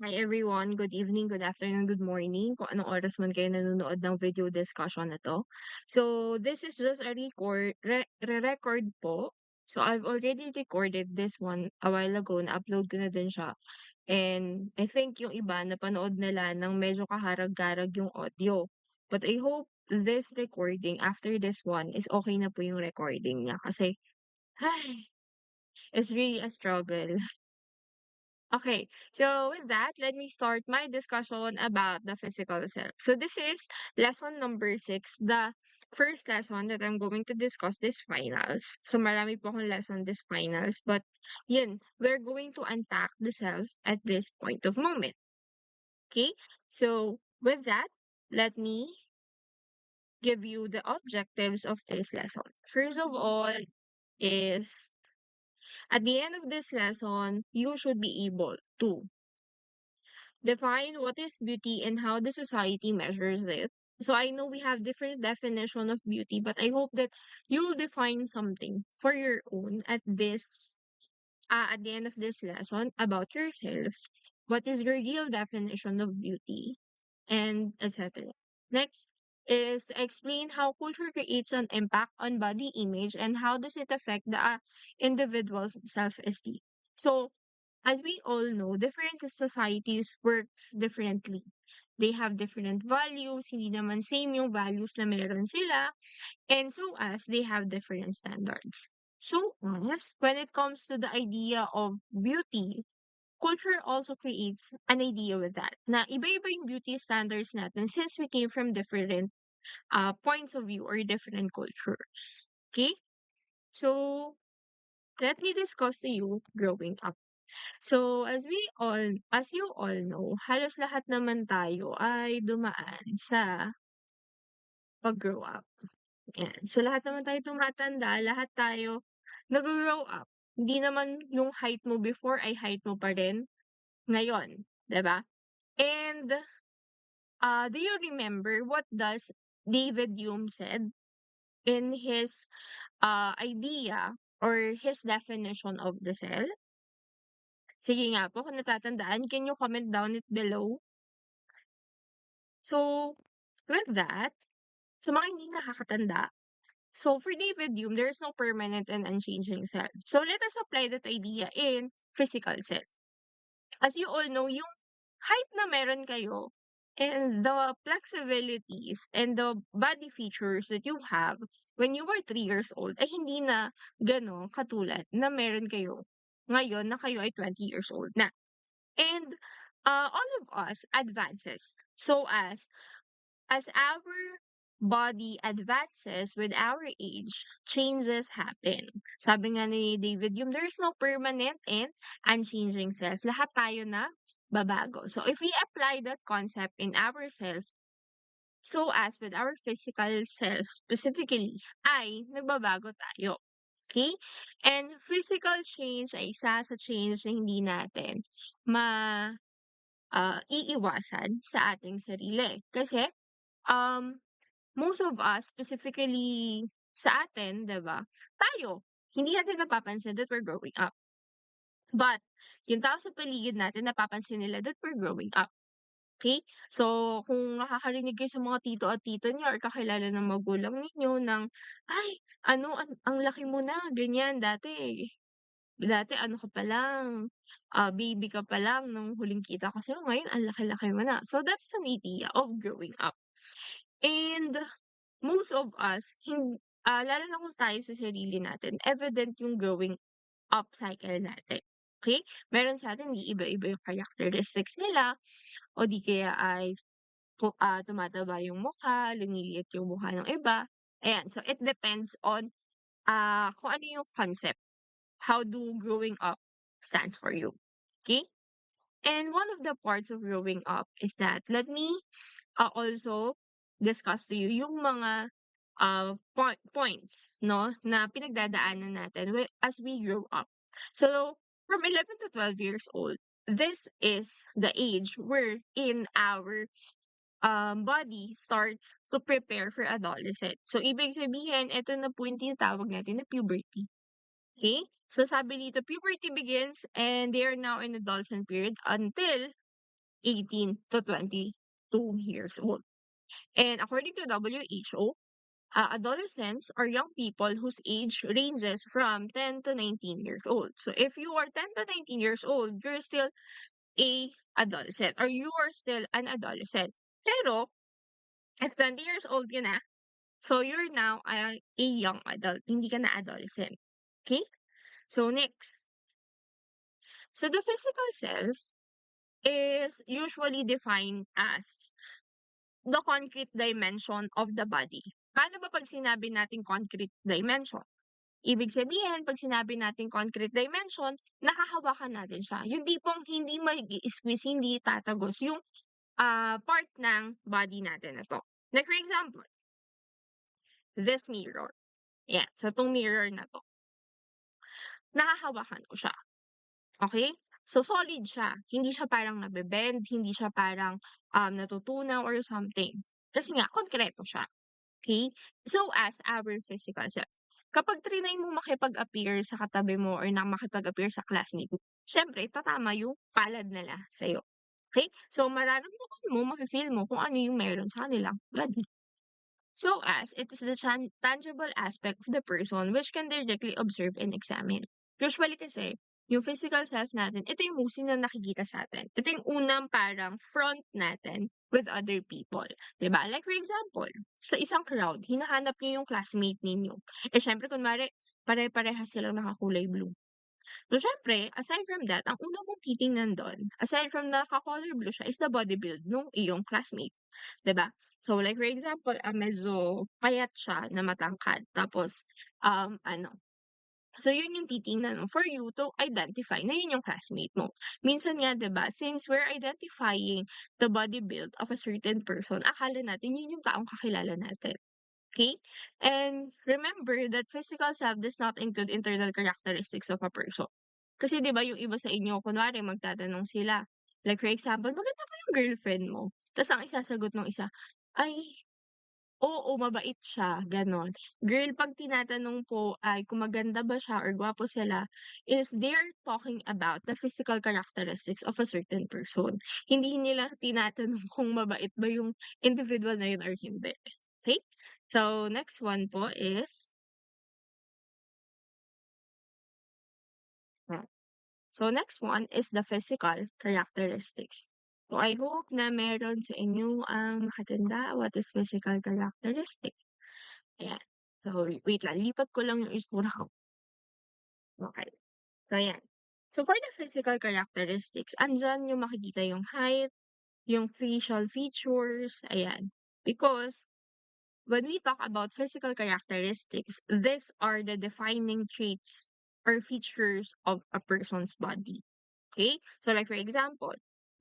Hi everyone, good evening, good afternoon, good morning, kung anong oras man kayo nanonood ng video discussion na to. So, this is just a re-record po. So, I've already recorded this one a while ago, na-upload ko na din siya. And I think yung iba, napanood nila ng medyo kaharag-garag yung audio. But I hope this recording, after this one, is okay na po yung recording niya. Kasi, ay, it's really a struggle. Okay, so with that, let me start my discussion about the physical self. So this is lesson number 6, the first lesson that I'm going to discuss this finals. So marami po akong lesson this finals, but yun, we're going to unpack the self at this point of moment. Okay, so with that, let me give you the objectives of this lesson. First of all is, at the end of this lesson, you should be able to define what is beauty and how the society measures it. So I know we have different definition of beauty, but I hope that you'll define something for your own at the end of this lesson about yourself. What is your real definition of beauty, and etc. Next is to explain how culture creates an impact on body image and how does it affect the individual's self-esteem. So as we all know, different societies works differently. They have different values, hindi naman same yung values na meron sila, and so as they have different standards. So as when it comes to the idea of beauty, culture also creates an idea with that. Na iba-iba yung beauty standards natin since we came from different points of view or different cultures. Okay? So let me discuss to you growing up. So, as you all know, halos lahat naman tayo ay dumaan sa pag-grow up. Yan. So, lahat naman tayo tumatanda, lahat tayo nag-grow up. Hindi naman yung height mo before ay height mo pa rin ngayon, 'di ba? And do you remember what does David Hume said in his idea or his definition of the cell? Sige nga po, kung natatandaan, can you comment down it below? So, with that, sa mga hindi nakakatanda, so for David Hume, there is no permanent and unchanging self. So let us apply that idea in physical self. As you all know, yung height na meron kayo and the flexibilities and the body features that you have when you were 3 years old ay hindi na gano'n katulad na meron kayo ngayon na kayo ay 20 years old na. And all of us advances. So as our body advances with our age, changes happen. Sabi nga ni David Hume, there's no permanent and unchanging self. Lahat tayo na babago. So if we apply that concept in ourself, so as with our physical self specifically, ay nagbabago tayo. Okay? And physical change ay isa sa change na hindi natin ma iiwasan sa ating sarili. Kasi, um, most of us, specifically sa atin, 'di ba, tayo, hindi natin napapansin that we're growing up. But, yung tao sa paligid natin napapansin nila that we're growing up, okay? So, kung nakakarinig kayo sa mga tito at tita niyo or kakilala ng magulang ninyo ng, "Ay, ano, ang laki mo na, ganyan, dati ano ka pa lang, baby ka pa lang nung huling kita ko sa'yo, ngayon ang laki-laki mo na." So, that's an idea of growing up. And most of us, lalo na kung tayo sa sarili natin, evident yung growing up cycle natin. Okay? Meron sa atin iiba-iba yung characteristics nila o di kaya ay tumataba yung mukha, lumiliit yung mukha ng iba. Ayan, so it depends on kung ano yung concept. How do growing up stands for you. Okay? And one of the parts of growing up is that let me also discuss to you yung mga points no na pinagdadaanan natin as we grow up. So from 11 to 12 years old, this is the age where in our body starts to prepare for adolescent. So ibig sabihin, ito na po yung tinatawag natin na puberty. Okay? So sabi dito, puberty begins and they are now in adolescent period until 18 to 22 years old. And according to WHO, adolescents are young people whose age ranges from 10 to 19 years old. So if you are 10 to 19 years old, you're still a adolescent or you are still an adolescent. Pero if 20 years old ka na, so you're now a young adult, hindi ka na adolescent. Okay? So next. So the physical self is usually defined as the concrete dimension of the body. Paano ba pag sinabi natin concrete dimension? Ibig sabihin, pag sinabi natin concrete dimension, nakahawakan natin siya. Yung tipong hindi mag-i-squeeze, hindi tatagos yung part ng body natin na to. Like for example, this mirror. Yeah, so itong mirror na to, nakahawakan ko siya. Okay? So, solid siya. Hindi siya parang nabe-bend, hindi siya parang natutunaw or something. Kasi nga, konkreto siya. Okay? So, as our physical self, kapag trinay mo makipag-appear sa katabi mo or na makipag-appear sa classmate mo, syempre, tatama yung palad nila sa'yo. Okay? So, mararamdaman mo, mafe-feel mo kung ano yung meron sa kanilang body. So as it is the tangible aspect of the person which can directly observe and examine. Usually kasi, yung physical self natin, ito yung most na nakikita sa atin. Ito yung unang parang front natin with other people. 'Di ba? Like for example, sa isang crowd, hinahanap niyo yung classmate ninyo. Eh syempre, kunwari, pare-parehas silang nakakulay blue. So, syempre, aside from that, ang una mong titingnan do'n, aside from naka-color blue siya, is the body build nung iyong classmate, 'di ba? So, like for example, medyo payat siya na matangkad tapos, ano, so yun yung titingnan mo for you to identify na yun yung classmate mo. Minsan nga 'di ba, since we're identifying the body build of a certain person, akala natin yun yung taong kakilala natin. Okay? And remember that physical self does not include internal characteristics of a person. Kasi 'di ba yung iba sa inyo kunwari magtatanong sila, like for example, "Maganda ba yung girlfriend mo?" Tas ang isasagot nung isa, "Ay, oo, mabait siya." Gano'n. Girl, 'pag tinatanong po ay kung maganda ba siya or gwapo sila, is they're talking about the physical characteristics of a certain person. Hindi nila tinatanong kung mabait ba yung individual na yun or hindi. Okay? So, next one po is ah, so next one is the physical characteristics. So, I hope na meron sa inyo ang makatanda what is physical characteristics. Ayan. So, wait lang, lipat ko lang yung isura ko. Okay. So, ayan. So, for the physical characteristics, andyan yung makikita yung height, yung facial features, ayan. Because when we talk about physical characteristics, these are the defining traits or features of a person's body. Okay? So like for example,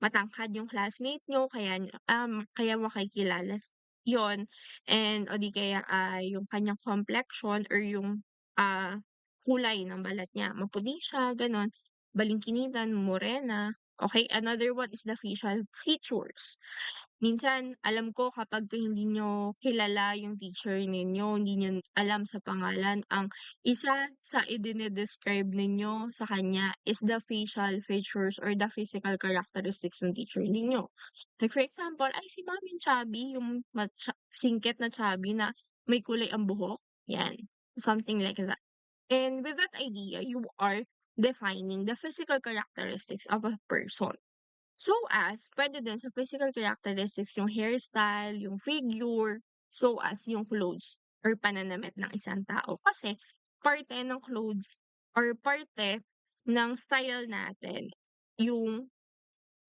matangkad yung classmate nyo, kaya makikilala yon, and o di kaya yung kanyang complexion or yung kulay ng balat niya. Maputi siya, ganon. Balingkinitan, morena. Okay? Another one is the facial features. Minsan, alam ko kapag hindi niyo kilala yung teacher ninyo, hindi niyo alam sa pangalan, ang isa sa idine-describe ninyo sa kanya is the facial features or the physical characteristics ng teacher ninyo. Like for example, ay si Ma'am chubby, yung singkit na chubby na may kulay ang buhok, yan, something like that. And with that idea, you are defining the physical characteristics of a person. So as, puwede din sa physical characteristics yung hairstyle, yung figure, so as yung clothes or pananamit ng isang tao. Kasi parte ng clothes or parte ng style natin yung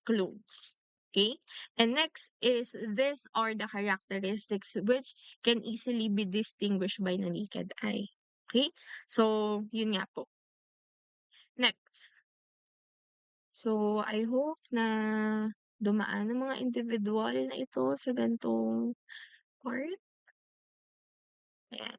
clothes. Okay? And next is these are the characteristics which can easily be distinguished by the naked eye. Okay? So, yun nga po. Next. So, I hope na dumaan ang mga individual na ito sa ganitong part. Ayan.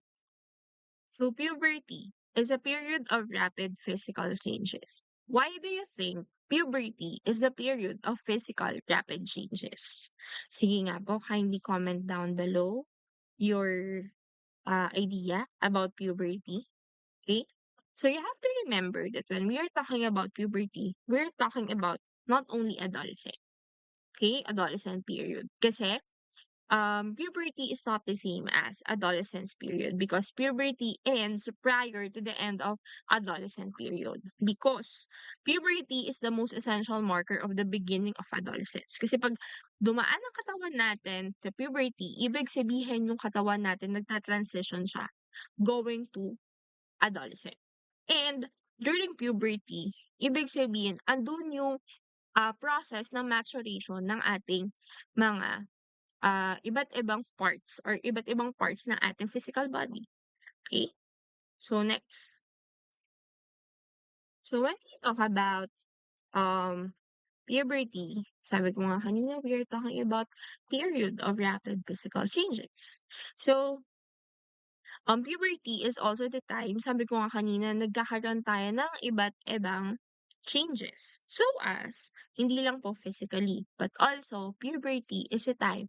So, puberty is a period of rapid physical changes. Why do you think puberty is the period of physical rapid changes? Sige nga po, kindly comment down below your idea about puberty. Okay? So you have to remember that when we are talking about puberty, we're talking about not only adolescent. Okay, adolescent period. Kasi puberty is not the same as adolescence period because puberty ends prior to the end of adolescent period. Because puberty is the most essential marker of the beginning of adolescence. Kasi pag dumaan ang katawan natin to puberty, ibig sabihin yung katawan natin nagta-transition siya going to adolescent. And during puberty, ibig sabihin, andun yung process ng maturation ng ating mga iba't ibang parts or iba't ibang parts ng ating physical body. Okay? So next. So when we talk about um puberty, sabi ko nga kanina, we are talking about period of rapid physical changes. So puberty is also the time, sabi ko nga kanina, nagkakaroon tayo ng iba't ibang changes. So as, hindi lang po physically, but also puberty is a time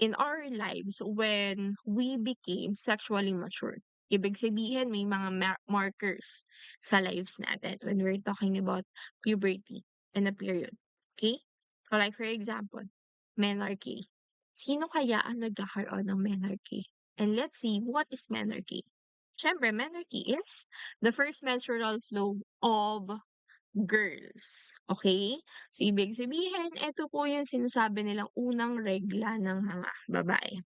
in our lives when we became sexually mature. Ibig sabihin, may mga markers sa lives natin when we're talking about puberty and a period. Okay? So like for example, menarche. Sino kaya ang nagkakaroon ng menarche? And let's see, what is menarche? Siyempre, menarche is the first menstrual flow of girls. Okay? So, ibig sabihin, ito po yung sinasabi nilang unang regla ng mga babae.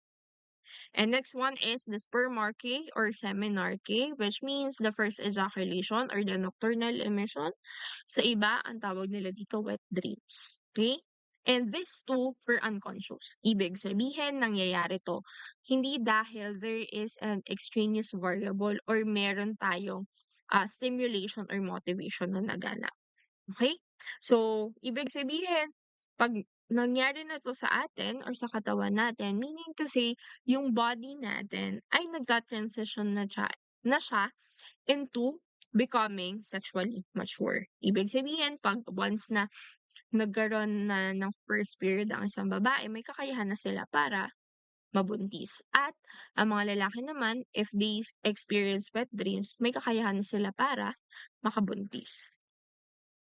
And next one is the spermarche or seminarche, which means the first ejaculation or the nocturnal emission. Sa iba, ang tawag nila dito wet dreams. Okay? And this too per unconscious. Ibig sabihin, nangyayari to hindi dahil there is an extraneous variable or meron tayong stimulation or motivation na naganap. Okay? So, ibig sabihin, 'pag nangyari na 'to sa atin or sa katawan natin, meaning to say, yung body natin ay nagka-transition na siya into becoming sexually mature. Ibig sabihin, 'pag once na nagkaroon na ng first period ang isang babae, may kakayahan na sila para mabuntis. At ang mga lalaki naman, if they experience wet dreams, may kakayahan na sila para makabuntis.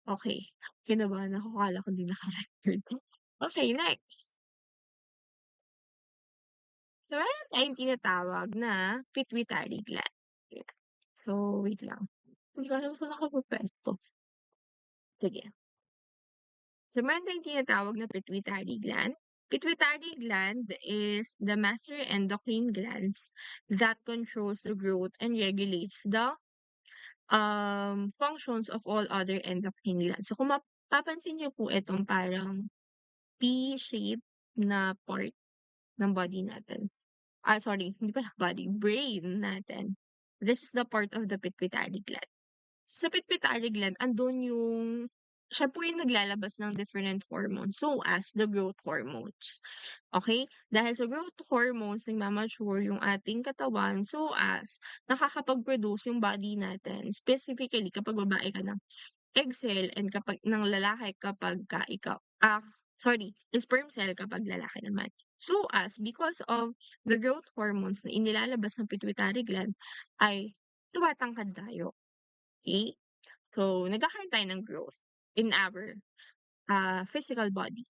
Okay. Kinabahan ako, akala ko di naka-record. Okay, next. So, meron tayong tinatawag na pituitary gland. Ayan. So, wait lang. Hindi ko alam saan ako pupuwesto. Sige. So, meron tayong tinatawag na pituitary gland. Pituitary gland is the master endocrine glands that controls the growth and regulates the functions of all other endocrine glands. So, kung mapapansin niyo po itong parang P-shape na part ng body natin. Sorry, hindi pala body, brain natin. This is the part of the pituitary gland. Sa pituitary gland, andun yung, siya po yung naglalabas ng different hormones. So, as the growth hormones. Okay? Dahil sa growth hormones, nagmamature yung ating katawan. So, as nakakapag-produce yung body natin. Specifically, kapag babae ka na, egg cell and kapag ng lalaki kapagka ikaw sorry, sperm cell kapag lalaki naman. So as because of the growth hormones na inilalabas ng pituitary gland ay tumatangkad tayo. Okay? So nagkakaroon tayo ng growth in our physical body.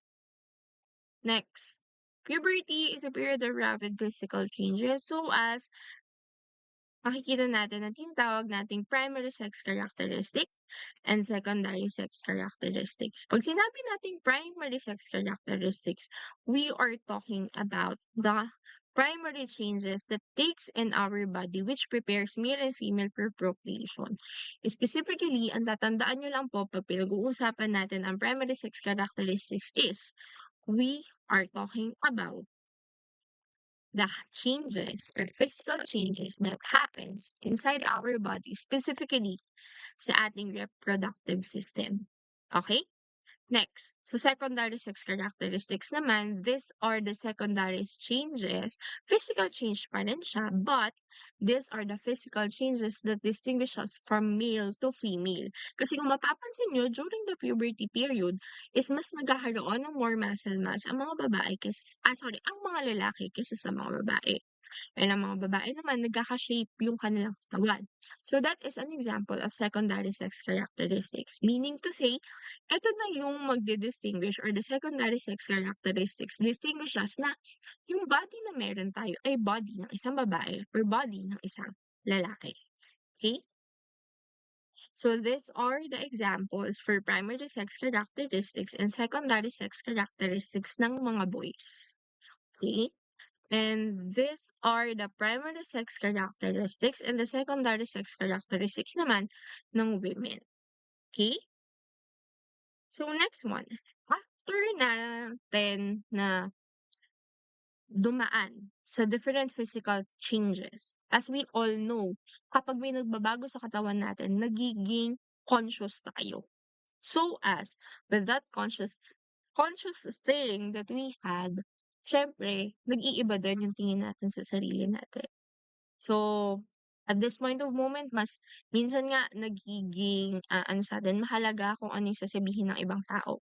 Next, puberty is a period of rapid physical changes. So as makikita natin na tinatawag nating primary sex characteristics and secondary sex characteristics. Pag sinabi nating primary sex characteristics, we are talking about the primary changes that takes in our body which prepares male and female for procreation. Specifically, ang tatandaan nyo lang po pag pinag-uusapan natin ang primary sex characteristics is we are talking about the changes or physical changes that happens inside our body, specifically sa ating reproductive system. Okay? Next, so secondary sex characteristics naman, these are the secondary changes. Physical change pa rin siya, but these are the physical changes that distinguish us from male to female. Kasi kung mapapansin nyo, during the puberty period, is mas nagkakaroon ng more muscle mass ang mga babae ang mga lalaki kaysa sa mga babae. And ang mga babae naman nagkaka-shape yung kanilang katawan. So that is an example of secondary sex characteristics. Meaning to say, eto na yung magdi-distinguish or the secondary sex characteristics distinguishes na yung body na meron tayo ay body ng isang babae or body ng isang lalaki. Okay? So these are the examples for primary sex characteristics and secondary sex characteristics ng mga boys. Okay? And these are the primary sex characteristics and the secondary sex characteristics naman ng women. Okay? So next one. After natin na dumaan sa different physical changes, as we all know, kapag may nagbabago sa katawan natin, nagiging conscious tayo. So as with that conscious thing that we had, syempre, nag-iiba din yung tingin natin sa sarili natin. So, at this point of moment, mas minsan nga nagiging ano sa'tin, mahalaga kung ano yung sasabihin ng ibang tao.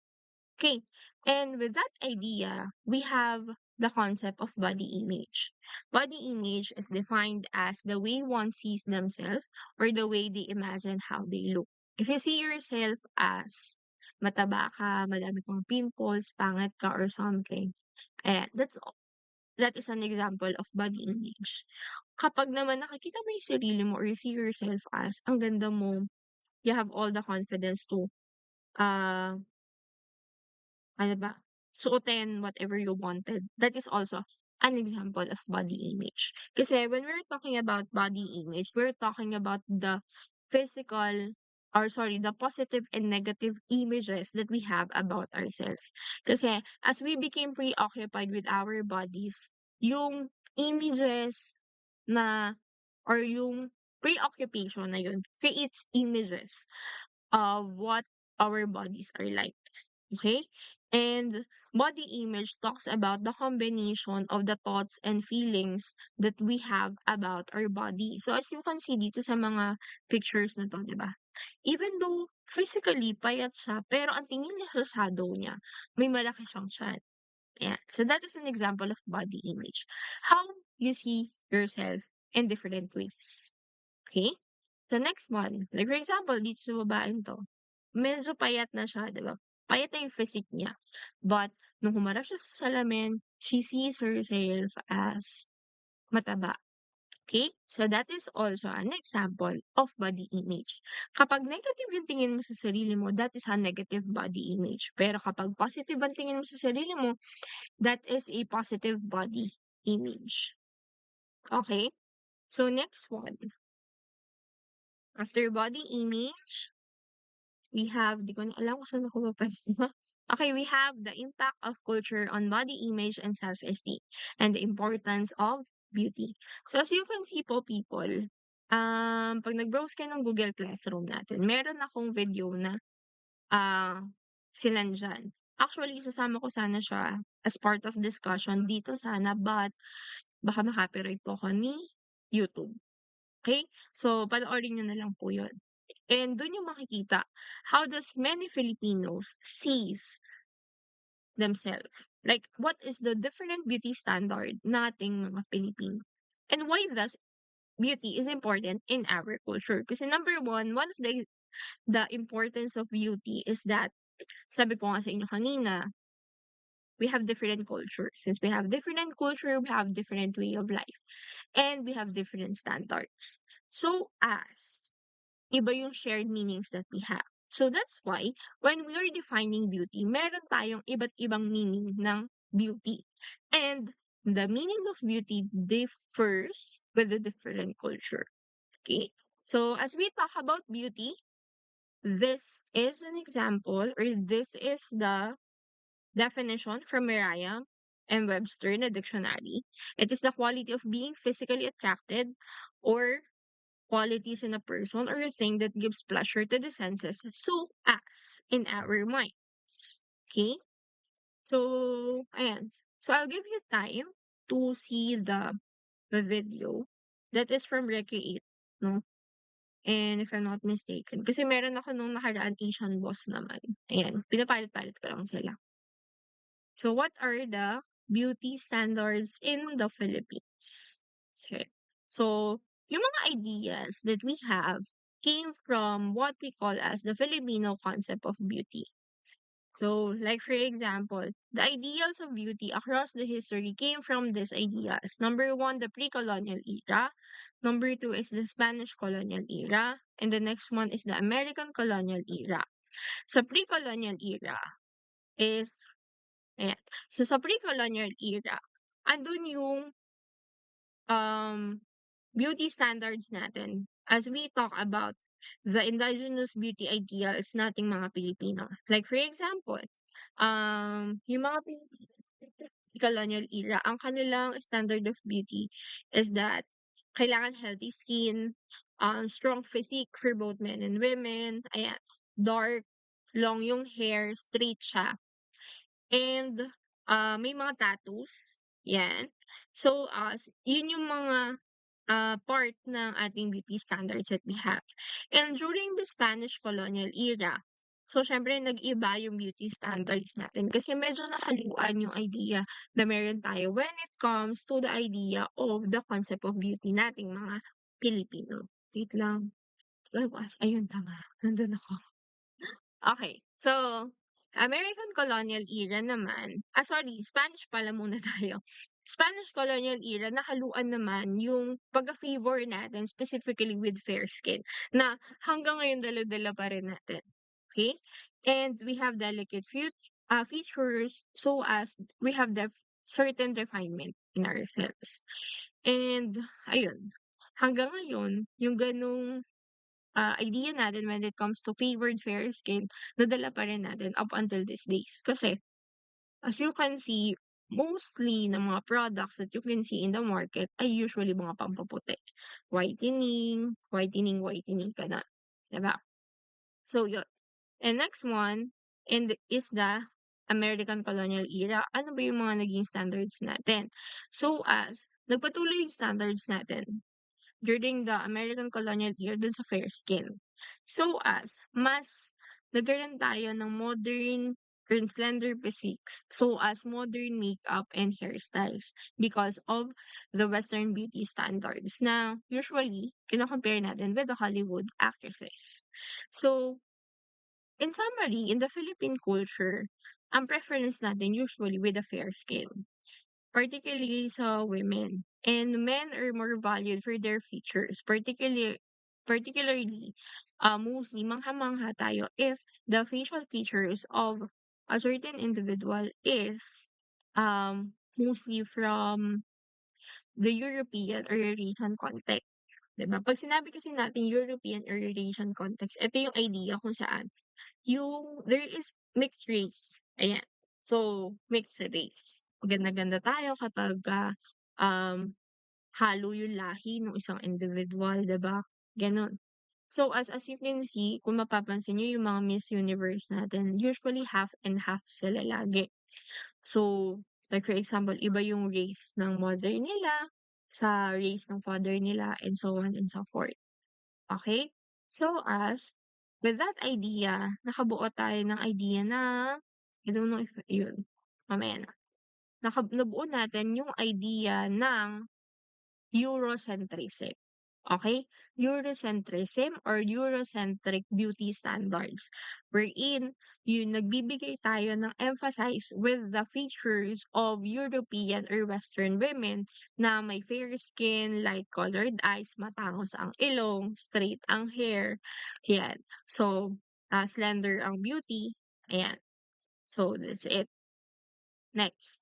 Okay, and with that idea, we have the concept of body image. Body image is defined as the way one sees themselves or the way they imagine how they look. If you see yourself as mataba ka, madami kang pimples, pangit ka, or something, ayan, that is an example of body image. Kapag naman nakikita mo yung sarili mo or you see yourself as ang ganda mo, you have all the confidence to uh ano ba, suotin whatever you wanted. That is also an example of body image. Kasi when we're talking about body image, we're talking about the physical or sorry, the positive and negative images that we have about ourselves. Kasi as we became preoccupied with our bodies, yung images na or yung preoccupation na yun creates images of what our bodies are like. Okay? And body image talks about the combination of the thoughts and feelings that we have about our body. So as you can see dito sa mga pictures na to, di ba? Even though physically payat siya, pero ang tingin niya sa shadow niya, may malaki siyang tiyan. Yeah. So that is an example of body image. How you see yourself in different ways. Okay? The next one, like for example, dito sa babaeng 'to, medyo payat na siya, 'di ba? Payat na yung physique niya. But nung humarap siya sa salamin, she sees herself as mataba. Okay? So that is also an example of body image. Kapag negative yung tingin mo sa sarili mo, that is a negative body image. Pero kapag positive ang tingin mo sa sarili mo, that is a positive body image. Okay? So next one, after body image, we have, di ko na alam kung saan ako mapwesto. Okay, we have the impact of culture on body image and self-esteem and the importance of beauty. So as you can see po, people, pag nag-browse kayo ng Google Classroom natin, meron akong video na ah sinandyan. Actually, isasama ko sana siya as part of discussion dito sana, but baka ma-copyright po ako ni YouTube. Okay? So, panoorin niyo na lang po yun. And dun yung makikita how does many Filipinos sees themselves. Like, what is the different beauty standard nating mga Pilipino? And why thus beauty is important in our culture? Kasi number one of the importance of beauty is that, sabi ko nga sa inyo kanina, we have different culture. Since we have different culture, we have different way of life. And we have different standards. So, as iba yung shared meanings that we have. So that's why when we are defining beauty, meron tayong iba't ibang meaning ng beauty. And the meaning of beauty differs with the different culture. Okay? So as we talk about beauty, this is an example or this is the definition from Merriam and Webster in a dictionary. It is the quality of being physically attracted or qualities in a person or a thing that gives pleasure to the senses so as in our minds. Okay? So, ayan. So, I'll give you time to see the video that is from Recreate, no? And if I'm not mistaken. Kasi meron ako nung nakaraan Asian Boss naman. Ayan. Pinapalit-palit ko lang sila. So, what are the beauty standards in the Philippines? Okay. So, yung mga ideas that we have came from what we call as the Filipino concept of beauty. So, like for example, the ideals of beauty across the history came from these ideas. Number one, the pre-colonial era. Number two is the Spanish colonial era. And the next one is the American colonial era. Sa pre-colonial era is, ayan. So, sa pre-colonial era, andun yung um, beauty standards natin. As we talk about the indigenous beauty ideals nating mga Pilipino. Like for example, yung mga Pilipino colonial era, ang kanilang standard of beauty is that kailangan healthy skin, strong physique for both men and women, ayan, dark, long yung hair, straight siya, and may mga tattoos, yan. So, yun yung mga part ng ating beauty standards that we have. And during the Spanish colonial era, so syempre nag-iba yung beauty standards natin kasi medyo nakaluan yung idea na meron tayo when it comes to the idea of the concept of beauty nating mga Pilipino. Wait lang. Ayun, tama. Nandun ako. Okay. So, American colonial era naman, sorry, Spanish pala muna tayo. Spanish colonial era, nakaluan naman yung pagka-favor natin, specifically with fair skin, na hanggang ngayon dala-dala pa rin natin. Okay? And we have delicate features, so as we have the certain refinement in ourselves. And, ayun, hanggang ngayon, yung ganong idea natin when it comes to favored fair skin, nadala pa rin natin up until these days. Kasi, as you can see, mostly ng mga products that you can see in the market ay usually mga pampaputi. Whitening ka na. Diba? So, yun. And next one, is the American colonial era. Ano ba yung mga naging standards natin? So, as nagpatuloy yung standards natin during the American colonial era dun sa fair skin. So as mas nagkaroon tayo ng modern and slender physiques, so as modern makeup and hairstyles because of the Western beauty standards na usually kino-compare natin with the Hollywood actresses. So, in summary, in the Philippine culture, ang preference natin usually with a fair skin, particularly sa women. And men are more valued for their features, particularly, mostly mangha-mangha tayo if the facial features of a certain individual is mostly from the European or Eurasian context. 'Di ba? Pag sinabi kasi natin European or Eurasian context, ito yung idea kung saan yung there is mixed race, ayan. So, mixed race. Maganda-ganda tayo kapag, halo yung lahi ng isang individual, 'di ba? Gano'n. So, as you can see, kung mapapansin niyo yung mga Miss Universe natin, usually half and half sila lagi. So, like for example, iba yung race ng mother nila sa race ng father nila and so on and so forth. Okay? So, with that idea, nakabuo tayo ng idea na, I don't know if, yun, mamaya na. Nabuo natin yung idea ng Eurocentrism. Okay? Eurocentrism or Eurocentric beauty standards. Wherein, yun, nagbibigay tayo ng emphasis with the features of European or Western women na may fair skin, light-colored eyes, matangos ang ilong, straight ang hair. Yan. So, slender ang beauty. Ayan. So, that's it. Next.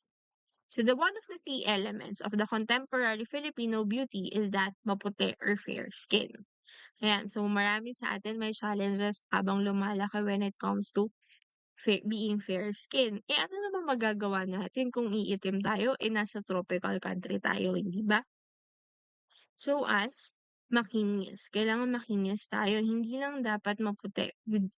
So the one of the key elements of the contemporary Filipino beauty is that maputi or fair skin. Ayan, so marami sa atin may challenges habang lumalaki when it comes to being fair skin. Eh ano naman magagawa natin kung iitim tayo, eh nasa tropical country tayo, hindi ba? So as makinis, kailangan makinis tayo, hindi lang dapat maputi with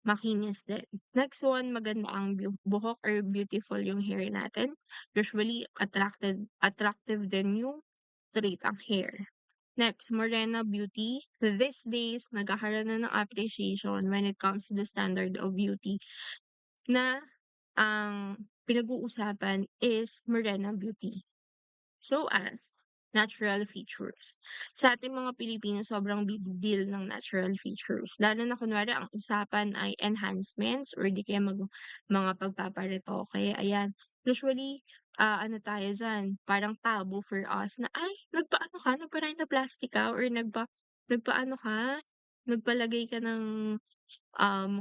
makinis din. Next one, maganda ang buhok or beautiful yung hair natin. Usually, attractive din yung straight ang hair. Next, morena beauty. These days, nagkakaroon na ng appreciation when it comes to the standard of beauty na ang pinag-uusapan is morena beauty. So as natural features. Sa ating mga Pilipino, sobrang big deal ng natural features. Lalo na kunwari ang usapan ay enhancements or di kaya mga pagpaparetoke. Ayan. Usually, ano tayo dyan, parang taboo for us na, ay, nagpaano ka, nagpa-rhinoplasty ka or nagpaano ka, nagpalagay ka ng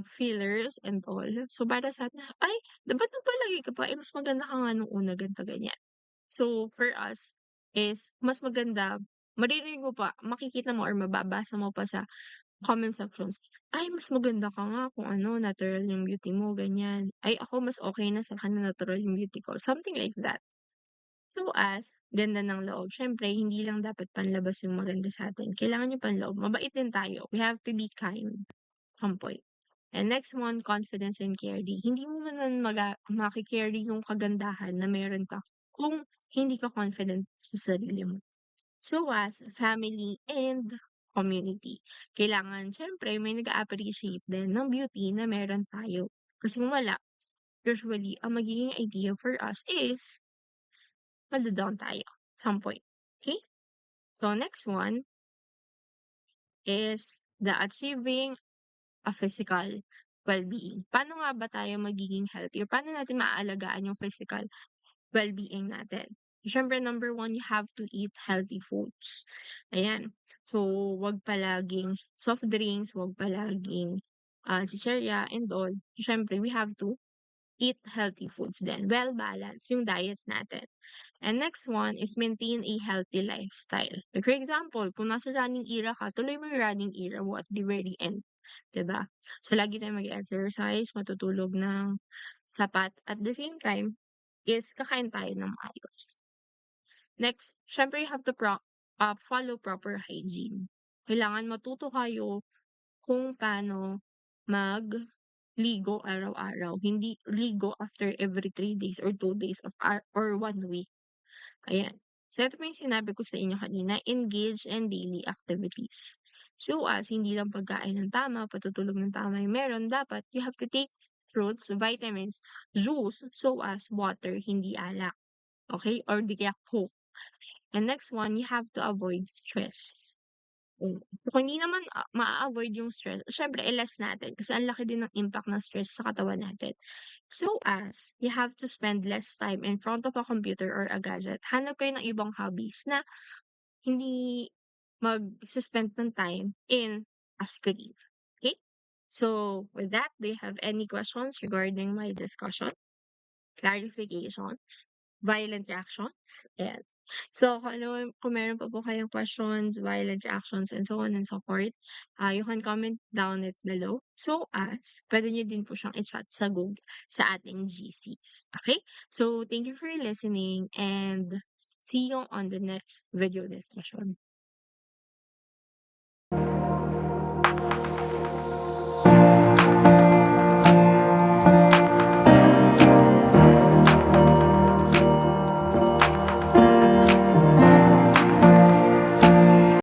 fillers and all. So, para sa atin, ay, ba't nagpalagay ka pa? Eh, mas maganda ka nga nung una, ganito, ganyan. So, for us is mas maganda maririnig mo pa, makikita mo or mababasa mo pa sa comment sections, "Ay mas maganda ka nga kung ano natural yung beauty mo," ganyan. "Ay ako mas okey na sa'kin na natural yung beauty ko." Something like that. So, as ganda ng loob siyempre hindi lang dapat panlabas yung maganda sa'tin, kailangan yung panloob mabait din tayo. We have to be kind, some point. And next one, confidence and carry. Hindi mo naman maki-carry yung kagandahan na meron ka kung hindi ka confident sa sarili mo. So as family and community, kailangan siyempre may nag-a-appreciate din ng beauty na meron tayo. Kasi kung wala, usually ang magiging idea for us is mado-down tayo some point. Okay? So next one is the achieving a physical well-being. Paano nga ba tayo magiging healthy or paano natin maaalagaan yung physical well-being natin? Siyempre number one, you have to eat healthy foods. Ayan. So, wag palaging soft drinks, wag palaging chichirya and all. Siyempre, we have to eat healthy foods then. Well-balanced yung diet natin. And next one is maintain a healthy lifestyle. Like for example, kung nasa running era ka, tuloy mo yung running era mo at the very end. 'Di ba? So, lagi tayong mag-exercise, matutulog ng sapat. At the same time, is kakain tayo ng maayos. Next, syempre you have to follow proper hygiene. Kailangan matuto kayo kung paano magligo araw-araw. Hindi ligo after every 3 days or 2 days or 1 week. Ayan. So, ito po yung sinabi ko sa inyo kanina, engage in daily activities. So, as hindi lang pagkain ng tama, patutulog ng tama yung meron, dapat you have to take fruits, vitamins, juice, so as water, hindi alak. Okay? Or di kaya coke. And next one, you have to avoid stress. Kung hindi naman maa-avoid yung stress, syempre i-less natin kasi ang laki din ng impact ng stress sa katawan natin. So as you have to spend less time in front of a computer or a gadget, hanap kayo ng ibang hobbies na hindi mag-spend ng time in a screen. Okay? So with that, do you have any questions regarding my discussion? Clarifications, violent reactions, and so kung meron pa po kayong questions, violent reactions, and so on and so forth, you can comment down it below. So as, pwede nyo din po siyang i-chat sa Google, sa ating GCs. Okay? So, thank you for listening and see you on the next video discussion.